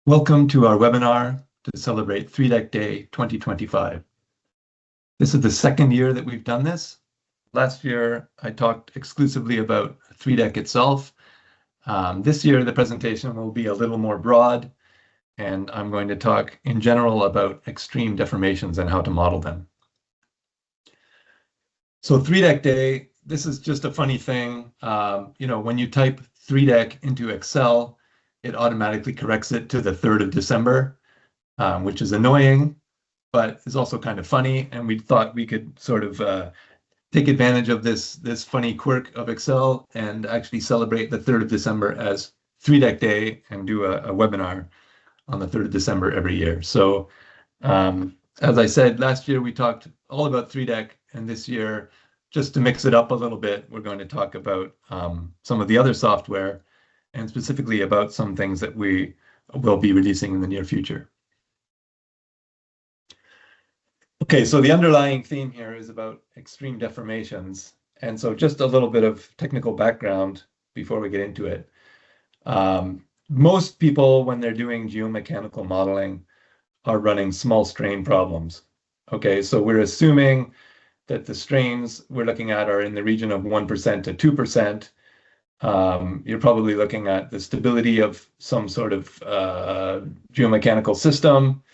Welcome to our webinar to celebrate 3DEC Day 2025. This is the second year that we've done this. Last year, I talked exclusively about 3DEC itself. This year, the presentation will be a little more broad, and I'm going to talk in general about extreme deformations and how to model them. So 3DEC Day, this is just a funny thing. When you type 3DEC into Excel, it automatically corrects it to the 3rd of December, which is annoying, but is also kind of funny. And we thought we could sort of take advantage of this funny quirk of Excel and actually celebrate the 3rd of December as 3DEC Day and do a webinar on the 3rd of December every year. So as I said, last year we talked all about 3DEC, and this year, just to mix it up a little bit, we're going to talk about some of the other software, and specifically about some things that we will be releasing in the near future. Okay, so the underlying theme here is about extreme deformations. And so just a little bit of technical background before we get into it. Most people, when they're doing geomechanical modeling, are running small strain problems. Okay, so we're assuming that the strains we're looking at are in the region of 1% to 2%. You're probably looking at the stability of some sort of geomechanical system.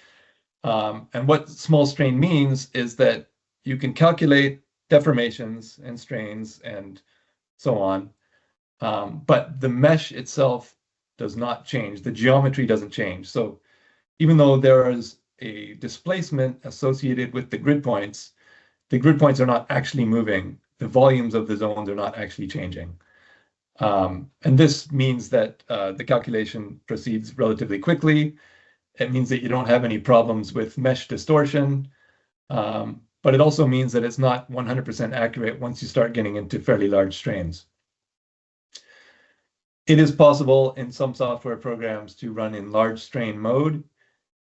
And what small strain means is that you can calculate deformations and strains and so on, but the mesh itself does not change. The geometry doesn't change. So even though there is a displacement associated with the grid points are not actually moving. The volumes of the zones are not actually changing. And this means that the calculation proceeds relatively quickly. It means that you don't have any problems with mesh distortion, but it also means that it's not 100% accurate once you start getting into fairly large strains. It is possible in some software programs to run in large strain mode.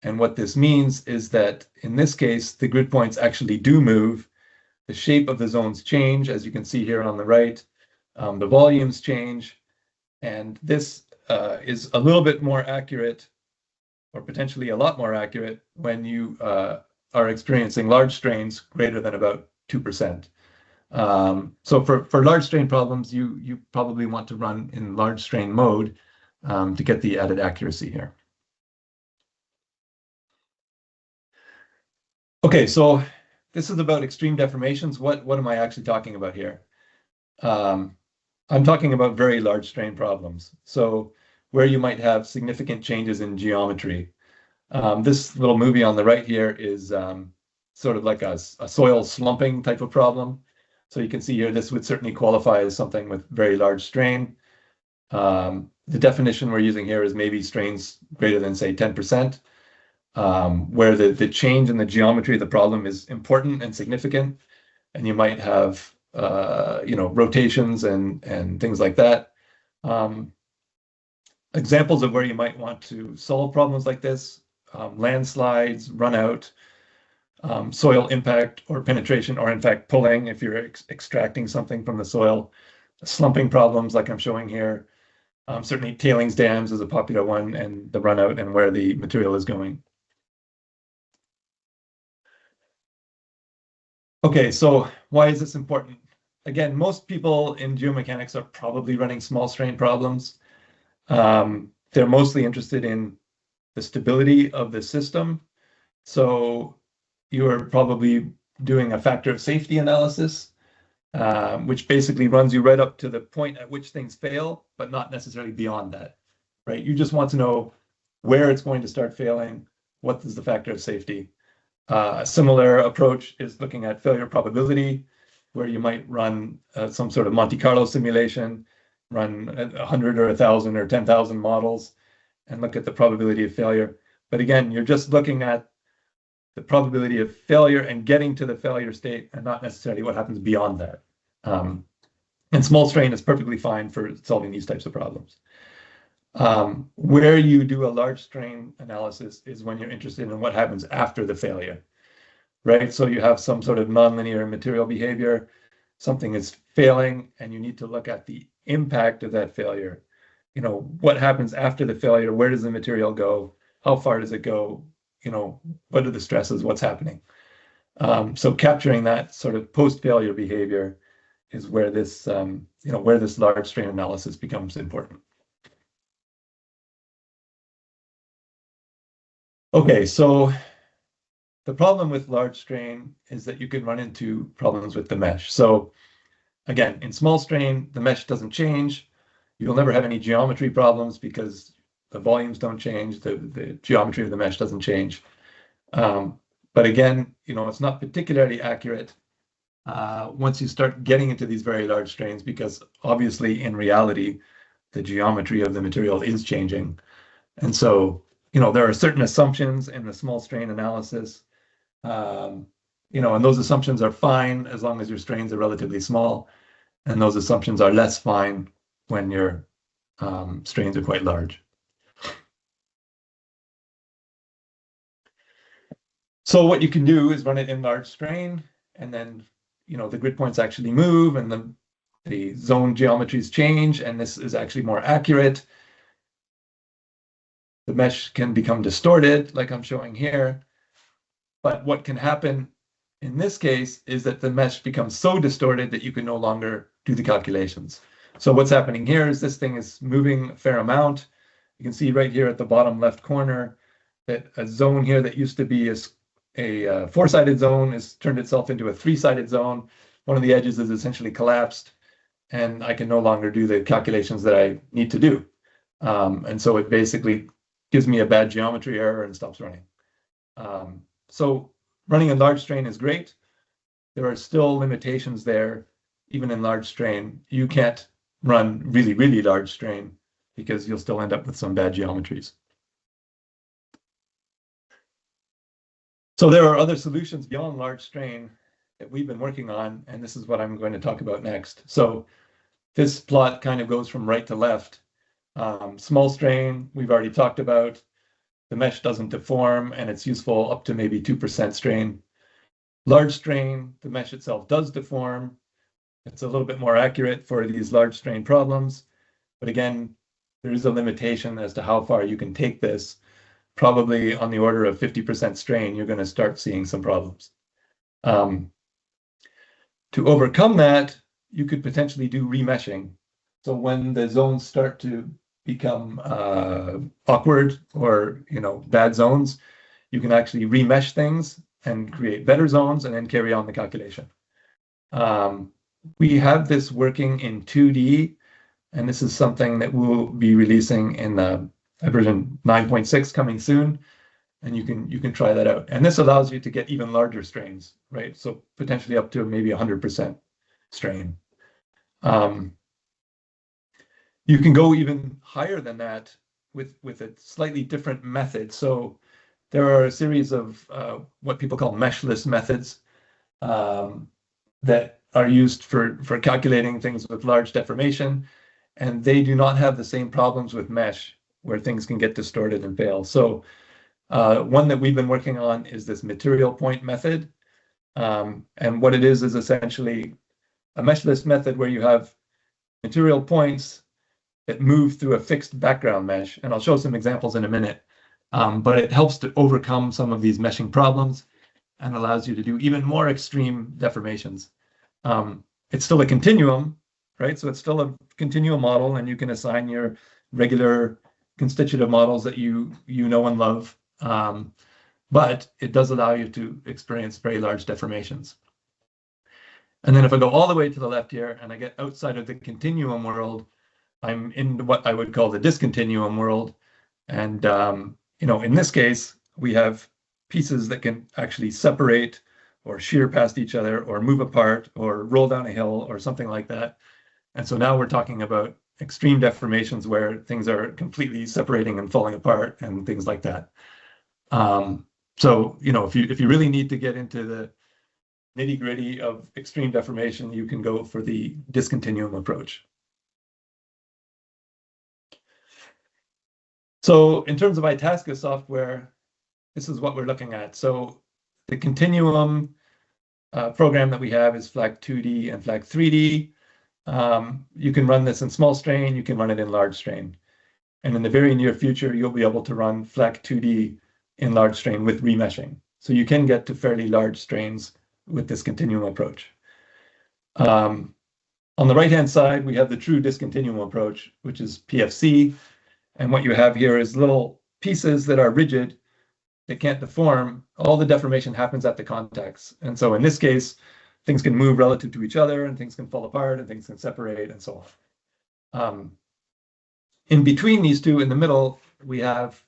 And what this means is that in this case, the grid points actually do move. The shape of the zones change, as you can see here on the right. The volumes change, and this is a little bit more accurate, or potentially a lot more accurate, when you are experiencing large strains greater than about 2%. So for large strain problems, you probably want to run in large strain mode to get the added accuracy here. Okay, so this is about extreme deformations. What am I actually talking about here? I'm talking about very large strain problems. So where you might have significant changes in geometry. This little movie on the right here is sort of like a soil slumping type of problem. So you can see here, this would certainly qualify as something with very large strain. The definition we're using here is maybe strains greater than, say, 10%, where the change in the geometry of the problem is important and significant, and you might have rotations and things like that. Examples of where you might want to solve problems like this: landslides, runout, soil impact or penetration, or in fact pulling if you're extracting something from the soil, slumping problems like I'm showing here. Certainly tailings dams is a popular one, and the runout and where the material is going. Okay, so why is this important? Again, most people in geomechanics are probably running small strain problems. They're mostly interested in the stability of the system. So you're probably doing a factor of safety analysis, which basically runs you right up to the point at which things fail, but not necessarily beyond that, right? You just want to know where it's going to start failing. What is the factor of safety? A similar approach is looking at failure probability, where you might run some sort of Monte Carlo simulation, run 100 or 1,000 or 10,000 models, and look at the probability of failure. But again, you're just looking at the probability of failure and getting to the failure state, and not necessarily what happens beyond that. And small strain is perfectly fine for solving these types of problems. Where you do a large strain analysis is when you're interested in what happens after the failure, right? So you have some sort of nonlinear material behavior, something is failing, and you need to look at the impact of that failure. What happens after the failure? Where does the material go? how far does it go? What are the stresses? What's happening? So capturing that sort of post-failure behavior is where this, where this large strain analysis becomes important. Okay, so the problem with large strain is that you can run into problems with the mesh. So again, in small strain, the mesh doesn't change. You'll never have any geometry problems because the volumes don't change, the geometry of the mesh doesn't change. But again, it's not particularly accurate once you start getting into these very large strains, because obviously in reality, the geometry of the material is changing. And so, there are certain assumptions in the small strain analysis, and those assumptions are fine as long as your strains are relatively small. And those assumptions are less fine when your strains are quite large. So what you can do is run it in large strain, and then the grid points actually move, and the zone geometries change, and this is actually more accurate. The mesh can become distorted, like I'm showing here. But what can happen in this case is that the mesh becomes so distorted that you can no longer do the calculations. So what's happening here is this thing is moving a fair amount. You can see right here at the bottom left corner that a zone here that used to be a four-sided zone has turned itself into a three-sided zone. One of the edges is essentially collapsed, and I can no longer do the calculations that I need to do. And so it basically gives me a bad geometry error and stops running. So running in large strain is great. There are still limitations there, even in large strain. You can't run really, really large strain because you'll still end up with some bad geometries. So there are other solutions beyond large strain that we've been working on, and this is what I'm going to talk about next. So this plot kind of goes from right to left. Small strain, we've already talked about. The mesh doesn't deform, and it's useful up to maybe 2% strain. Large strain, the mesh itself does deform. It's a little bit more accurate for these large strain problems. But again, there is a limitation as to how far you can take this. Probably on the order of 50% strain, you're going to start seeing some problems. To overcome that, you could potentially do remeshing. So when the zones start to become awkward or bad zones, you can actually remesh things and create better zones and then carry on the calculation. We have this working in 2D, and this is something that we'll be releasing in version 9.6 coming soon, and you can try that out. And this allows you to get even larger strains, right? So potentially up to maybe 100% strain. You can go even higher than that with a slightly different method. So there are a series of what people call meshless methods that are used for calculating things with large deformation, and they do not have the same problems with mesh where things can get distorted and fail. So one that we've been working on is this material point method. And what it is essentially a meshless method where you have material points that move through a fixed background mesh. And I'll show some examples in a minute. But it helps to overcome some of these meshing problems and allows you to do even more extreme deformations. It's still a continuum, right? So it's still a continuum model, and you can assign your regular constitutive models that you know and love. But it does allow you to experience very large deformations. And then if I go all the way to the left here and I get outside of the continuum world, I'm in what I would call the discontinuum world. And in this case, we have pieces that can actually separate or shear past each other or move apart or roll down a hill or something like that. And so now we're talking about extreme deformations where things are completely separating and falling apart and things like that. So, if you really need to get into the nitty-gritty of extreme deformation, you can go for the discontinuum approach. So in terms of Itasca software, this is what we're looking at. So the continuum program that we have is FLAC2D and FLAC3D. You can run this in small strain, you can run it in large strain. And in the very near future, you'll be able to run FLEC2D in large strain with remeshing. So you can get to fairly large strains with this continuum approach. On the right-hand side, we have the true discontinuum approach, which is PFC. And what you have here is little pieces that are rigid, that can't deform. All the deformation happens at the contacts. And so in this case, things can move relative to each other, and things can fall apart, and things can separate, and so on. In between these two, in the middle, we have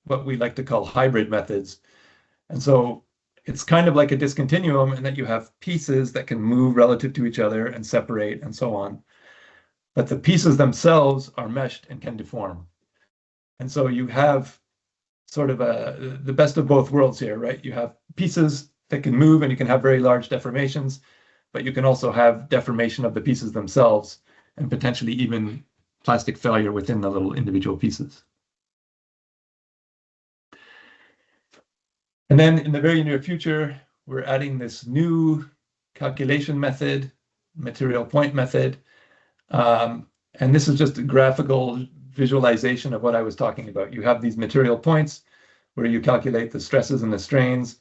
what we like to call hybrid methods. And so it's kind of like a discontinuum in that you have pieces that can move relative to each other and separate and so on. But the pieces themselves are meshed and can deform. And so you have sort of the best of both worlds here, right? You have pieces that can move and you can have very large deformations, but you can also have deformation of the pieces themselves and potentially even plastic failure within the little individual pieces. And then in the very near future, we're adding this new calculation method, material point method. And this is just a graphical visualization of what I was talking about. You have these material points where you calculate the stresses and the strains,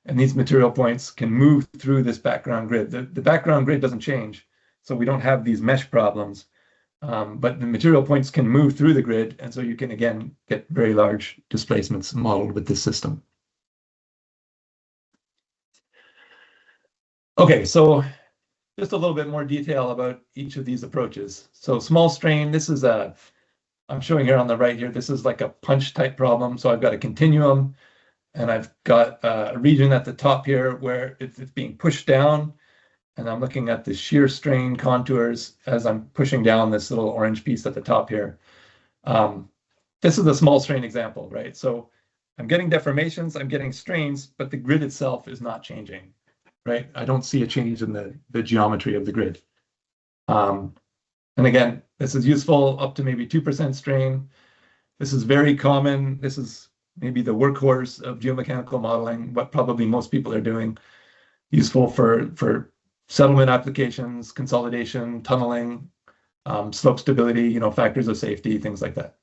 and these material points can move through this background grid. The background grid doesn't change, so we don't have these mesh problems. But the material points can move through the grid, and so you can, again, get very large displacements modeled with this system. Okay, so just a little bit more detail about each of these approaches. So small strain, this is I'm showing here on the right here, this is like a punch type problem. So I've got a continuum, and I've got a region at the top here where it's being pushed down. And I'm looking at the shear strain contours as I'm pushing down this little orange piece at the top here. This is a small strain example, right? So I'm getting deformations, I'm getting strains, but the grid itself is not changing, right? I don't see a change in the geometry of the grid. And again, this is useful up to maybe 2% strain. This is very common. This is maybe the workhorse of geomechanical modeling, what probably most people are doing. Useful for settlement applications, consolidation, tunneling, slope stability, factors of safety, things like that.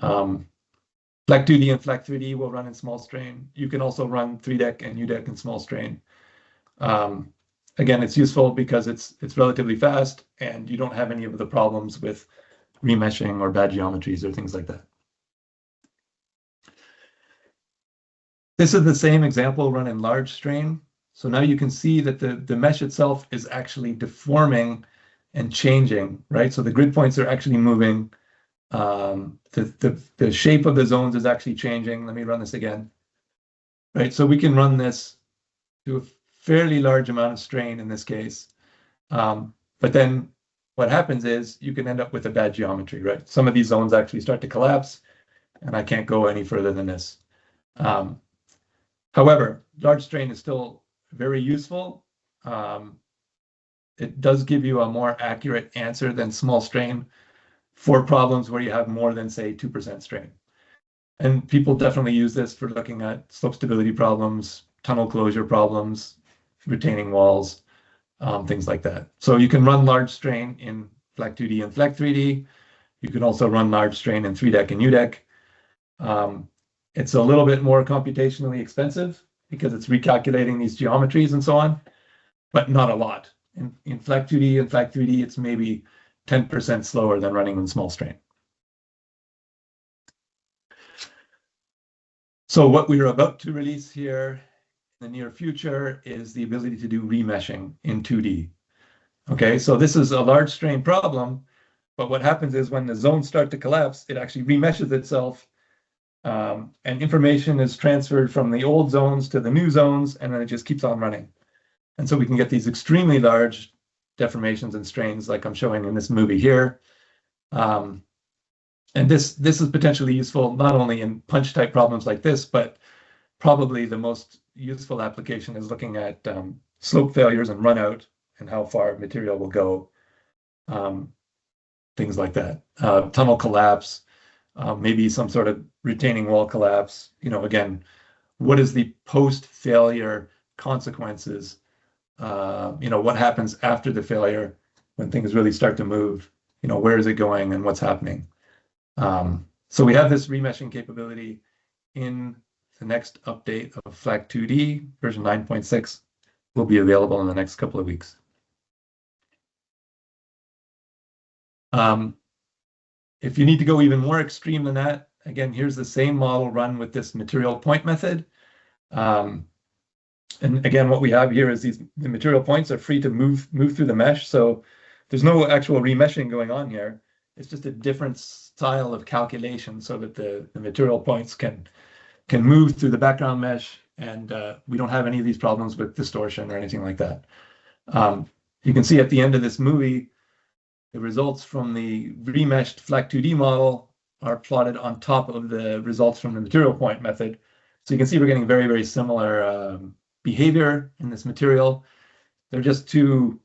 FLEC2D and FLEC3D will run in small strain. You can also run 3-deck and U-deck in small strain. Again, it's useful because it's relatively fast and you don't have any of the problems with remeshing or bad geometries or things like that. This is the same example run in large strain. So now you can see that the mesh itself is actually deforming and changing, right? So the grid points are actually moving. The shape of the zones is actually changing. Let me run this again. Right, so we can run this to a fairly large amount of strain in this case. But then what happens is you can end up with a bad geometry, right? Some of these zones actually start to collapse, and I can't go any further than this. However, large strain is still very useful. It does give you a more accurate answer than small strain for problems where you have more than, say, 2% strain. And people definitely use this for looking at slope stability problems, tunnel closure problems, retaining walls, things like that. So you can run large strain in FLEC2D and FLEC3D. You can also run large strain in 3-deck and U-deck. It's a little bit more computationally expensive because it's recalculating these geometries and so on, but not a lot. In FLEC2D and FLEC3D, it's maybe 10% slower than running in small strain. So what we are about to release here in the near future is the ability to do remeshing in 2D. Okay, so this is a large strain problem, but what happens is when the zones start to collapse, it actually remeshes itself, and information is transferred from the old zones to the new zones, and then it just keeps on running. And so we can get these extremely large deformations and strains like I'm showing in this movie here. And this is potentially useful not only in punch type problems like this, but probably the most useful application is looking at slope failures and run out and how far material will go, things like that. Tunnel collapse, maybe some sort of retaining wall collapse. Again, what is the post-failure consequences? What happens after the failure when things really start to move? Where is it going and what's happening? So we have this remeshing capability in the next update of FLAC2D, version 9.6, will be available in the next couple of weeks. If you need to go even more extreme than that, again, here's the same model run with this material point method. And again, what we have here is the material points are free to move through the mesh. So there's no actual remeshing going on here. It's just a different style of calculation so that the material points can move through the background mesh, and we don't have any of these problems with distortion or anything like that. You can see at the end of this movie, the results from the remeshed FLAC2D model are plotted on top of the results from the material point method. So you can see we're getting very, very similar behavior in this material. They're just two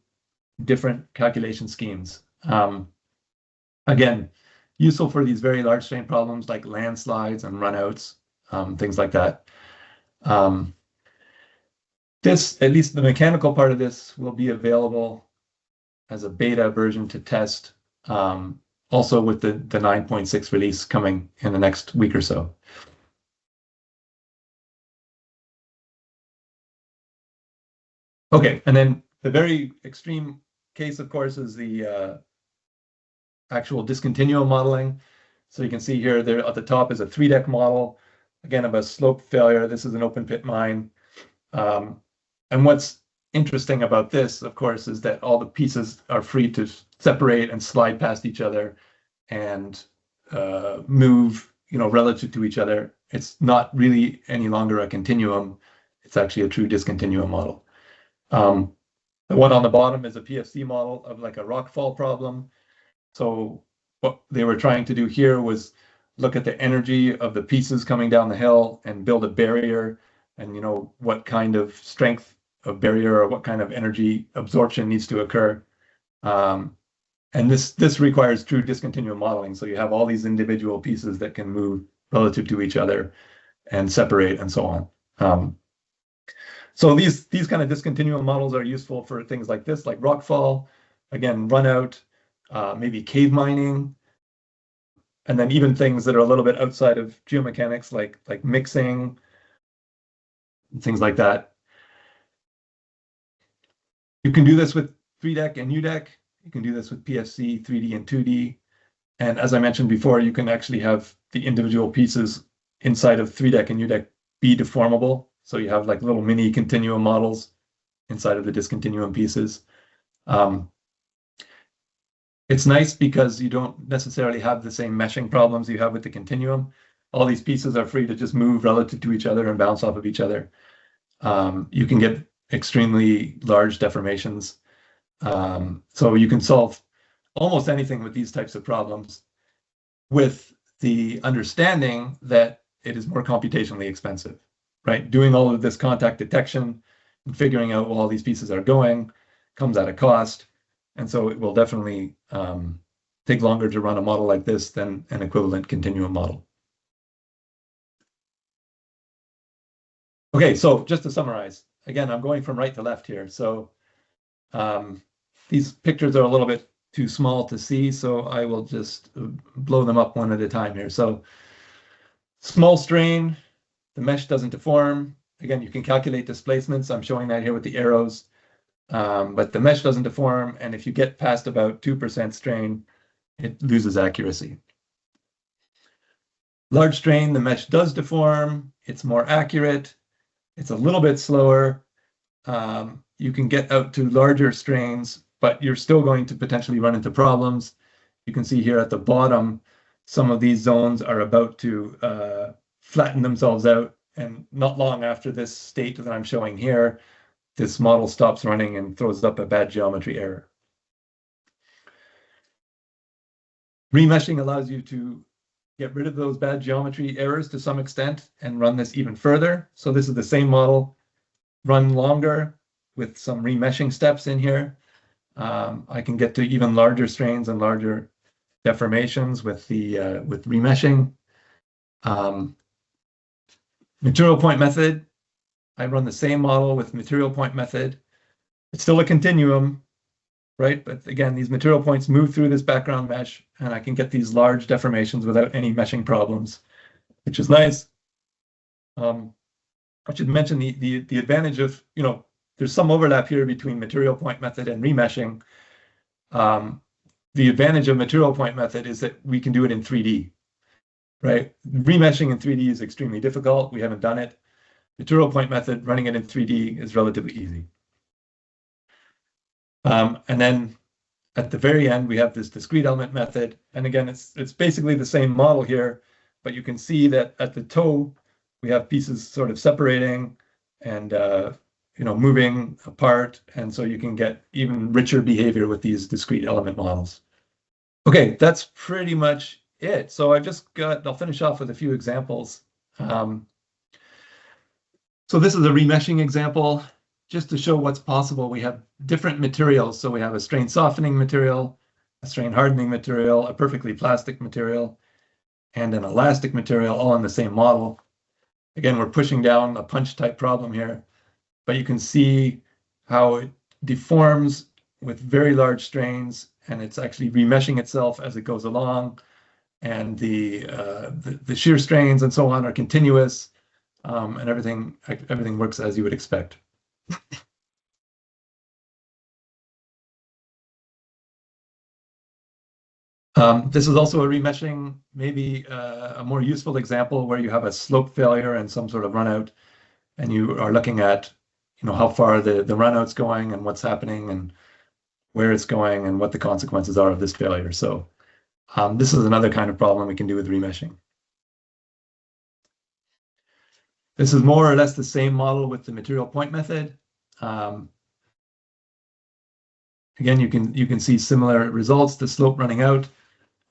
different calculation schemes. Again, useful for these very large strain problems like landslides and runouts, things like that. This, at least the mechanical part of this, will be available as a beta version to test, also with the 9.6 release coming in the next week or so. Okay, and then the very extreme case, of course, is the actual discontinuum modeling. So you can see here, there at the top is a 3-deck model, again, of a slope failure. This is an open pit mine. And what's interesting about this, of course, is that all the pieces are free to separate and slide past each other and move, relative to each other. It's not really any longer a continuum. It's actually a true discontinuum model. The one on the bottom is a PFC model of like a rockfall problem. So what they were trying to do here was look at the energy of the pieces coming down the hill and build a barrier, and what kind of strength of barrier or what kind of energy absorption needs to occur. And this requires true discontinuum modeling. So you have all these individual pieces that can move relative to each other and separate and so on. So these kind of discontinuum models are useful for things like this, like rockfall, again, runout, maybe cave mining, and then even things that are a little bit outside of geomechanics, like mixing, and things like that. You can do this with 3-deck and U-deck. You can do this with PFC, 3D, and 2D. And as I mentioned before, you can actually have the individual pieces inside of 3-deck and U-deck be deformable. So you have like little mini continuum models inside of the discontinuum pieces. It's nice because you don't necessarily have the same meshing problems you have with the continuum. All these pieces are free to just move relative to each other and bounce off of each other. You can get extremely large deformations. So you can solve almost anything with these types of problems with the understanding that it is more computationally expensive, right? Doing all of this contact detection and figuring out where all these pieces are going comes at a cost. And so it will definitely take longer to run a model like this than an equivalent continuum model. Okay, so just to summarize, again, I'm going from right to left here. So these pictures are a little bit too small to see, so I will just blow them up one at a time here. So small strain, the mesh doesn't deform. Again, you can calculate displacements. I'm showing that here with the arrows. But the mesh doesn't deform, and if you get past about 2% strain, it loses accuracy. Large strain, the mesh does deform. It's more accurate. It's a little bit slower. You can get out to larger strains, but you're still going to potentially run into problems. You can see here at the bottom, some of these zones are about to flatten themselves out, and not long after this state that I'm showing here, this model stops running and throws up a bad geometry error. Remeshing allows you to get rid of those bad geometry errors to some extent and run this even further. So this is the same model run longer with some remeshing steps in here. I can get to even larger strains and larger deformations with remeshing. Material point method, I run the same model with material point method. It's still a continuum, right? But again, these material points move through this background mesh, and I can get these large deformations without any meshing problems, which is nice. I should mention the advantage of, there's some overlap here between material point method and remeshing. The advantage of material point method is that we can do it in 3D, right? Remeshing in 3D is extremely difficult. We haven't done it. Material point method, running it in 3D is relatively easy. And then at the very end, we have this discrete element method. And again, it's basically the same model here, but you can see that at the toe, we have pieces sort of separating and moving apart. And so you can get even richer behavior with these discrete element models. Okay, that's pretty much it. So I'll finish off with a few examples. So this is a remeshing example, just to show what's possible. We have different materials. So we have a strain softening material, a strain hardening material, a perfectly plastic material, and an elastic material all in the same model. Again, we're pushing down a punch type problem here, but you can see how it deforms with very large strains, and it's actually remeshing itself as it goes along. And the shear strains and so on are continuous, and everything works as you would expect. This is also a remeshing, maybe a more useful example where you have a slope failure and some sort of runout, and you are looking at, how far the runout's going and what's happening and where it's going and what the consequences are of this failure. So this is another kind of problem we can do with remeshing. This is more or less the same model with the material point method. Again, you can see similar results, the slope running out.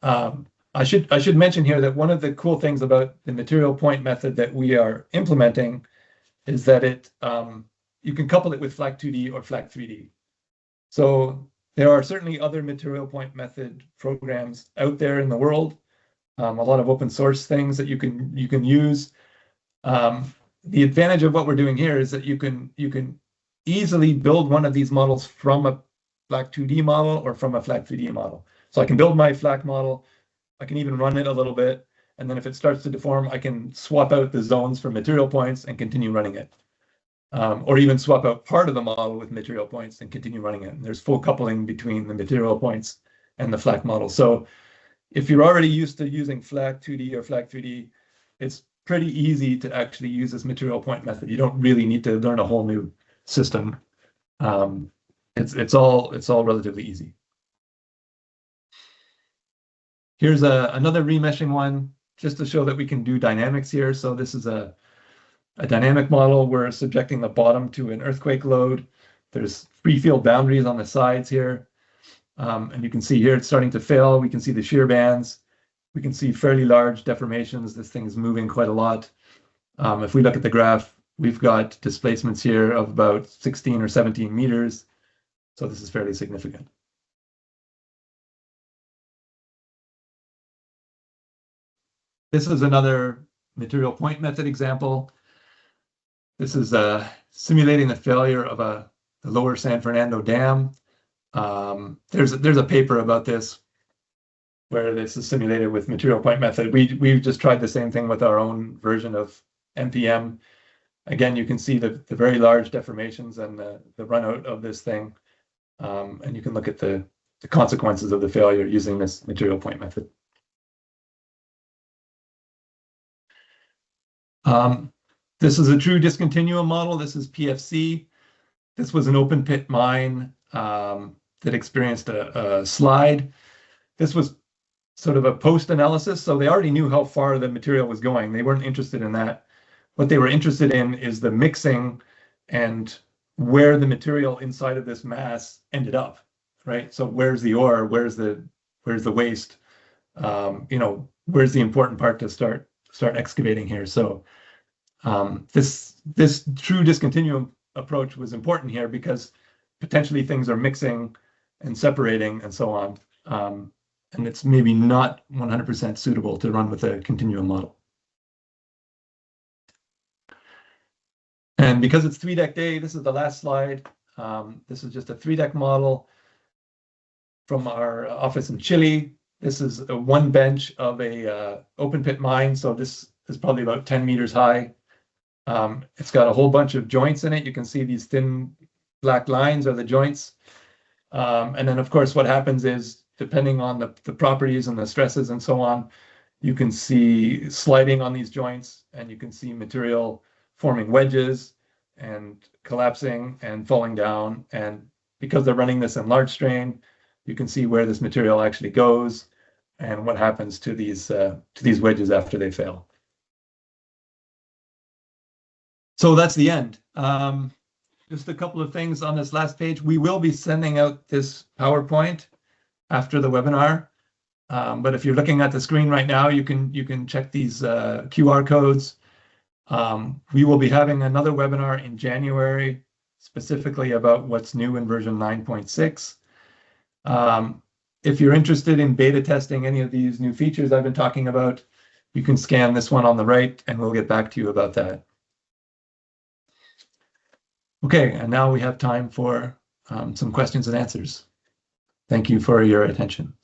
I should mention here that one of the cool things about the material point method that we are implementing is that you can couple it with FLAC2D or FLAC3D. So there are certainly other material point method programs out there in the world, a lot of open source things that you can use. The advantage of what we're doing here is that you can easily build one of these models from a FLAC2D model or from a FLAC3D model. So I can build my FLAC model, I can even run it a little bit, and then if it starts to deform, I can swap out the zones for material points and continue running it. Or even swap out part of the model with material points and continue running it. And there's full coupling between the material points and the FLAC model. So if you're already used to using FLAC2D or FLAC3D, it's pretty easy to actually use this material point method. You don't really need to learn a whole new system. It's all relatively easy. Here's another remeshing one, just to show that we can do dynamics here. So this is a dynamic model. We're subjecting the bottom to an earthquake load. There's free field boundaries on the sides here. And you can see here it's starting to fail. We can see the shear bands. We can see fairly large deformations. This thing is moving quite a lot. If we look at the graph, we've got displacements here of about 16 or 17 meters. So this is fairly significant. This is another material point method example. This is simulating the failure of the lower San Fernando Dam. There's a paper about this where this is simulated with material point method. We've just tried the same thing with our own version of MPM. Again, you can see the very large deformations and the runout of this thing. And you can look at the consequences of the failure using this material point method. This is a true discontinuum model. This is PFC. This was an open pit mine that experienced a slide. This was sort of a post-analysis, so they already knew how far the material was going. They weren't interested in that. What they were interested in is the mixing and where the material inside of this mass ended up, right? So where's the ore? Where's the waste? Where's the important part to start excavating here? So this true discontinuum approach was important here because potentially things are mixing and separating and so on. And it's maybe not 100% suitable to run with a continuum model. And because it's 3-deck day, this is the last slide. This is just a 3-deck model. from our office in Chile. This is one bench of a open pit mine, so this is probably about 10 meters high. It's got a whole bunch of joints in it. You can see these thin black lines are the joints. And then, of course, what happens is, depending on the properties and the stresses and so on, you can see sliding on these joints, and you can see material forming wedges and collapsing and falling down. And because they're running this in large strain, you can see where this material actually goes and what happens to these wedges after they fail. So that's the end. Just a couple of things on this last page. We will be sending out this PowerPoint after the webinar. But if you're looking at the screen right now, you can check these QR codes. We will be having another webinar in January, specifically about what's new in version 9.6. If you're interested in beta testing any of these new features I've been talking about, you can scan this one on the right, and we'll get back to you about that. Okay, and now we have time for some questions and answers. Thank you for your attention.